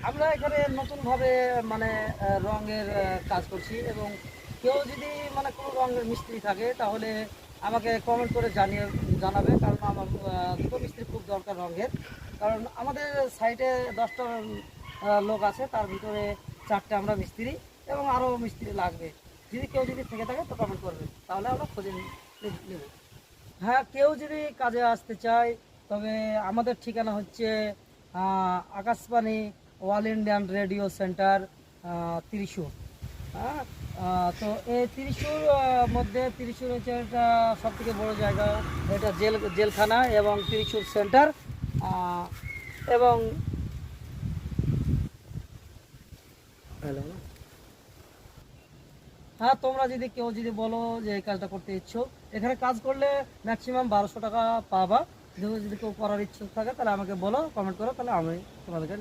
আমরা এখানে নতুনভাবে মানে রঙের কাজ করছি, এবং কেউ যদি মানে কোনো রঙের মিস্ত্রি থাকে তাহলে আমাকে কমেন্ট করে জানাবে, কারণ আমার দুটো মিস্ত্রি খুব দরকার রঙের। কারণ আমাদের সাইটে 10টা লোক আছে, তার ভিতরে 4টে আমরা মিস্ত্রি, এবং আরও মিস্ত্রি লাগবে। যদি কেউ থেকে থাকে তো কমেন্ট করবে, তাহলে আমরা খুঁজে নেব। হ্যাঁ, কেউ যদি কাজে আসতে চায় তবে আমাদের ঠিকানা হচ্ছে Akashvani all Indian radio centre, Thrissur. হ্যাঁ, তো এই ত্রিশূর মধ্যে ত্রিশূর হচ্ছে একটা সব থেকে বড়ো জায়গা। এটা জেলখানা এবং ত্রিশূর সেন্টার। আহ, এবং হ্যালো, হ্যাঁ, তোমরা যদি কেউ যদি বলো যে এই কাজটা করতে ইচ্ছুক, এখানে কাজ করলে ম্যাক্সিমাম 1200 টাকা পাবা। যদি যদি কেউ করার ইচ্ছুক থাকে তাহলে আমাকে বলো, কমেন্ট করো, তাহলে আমি তোমাদেরকে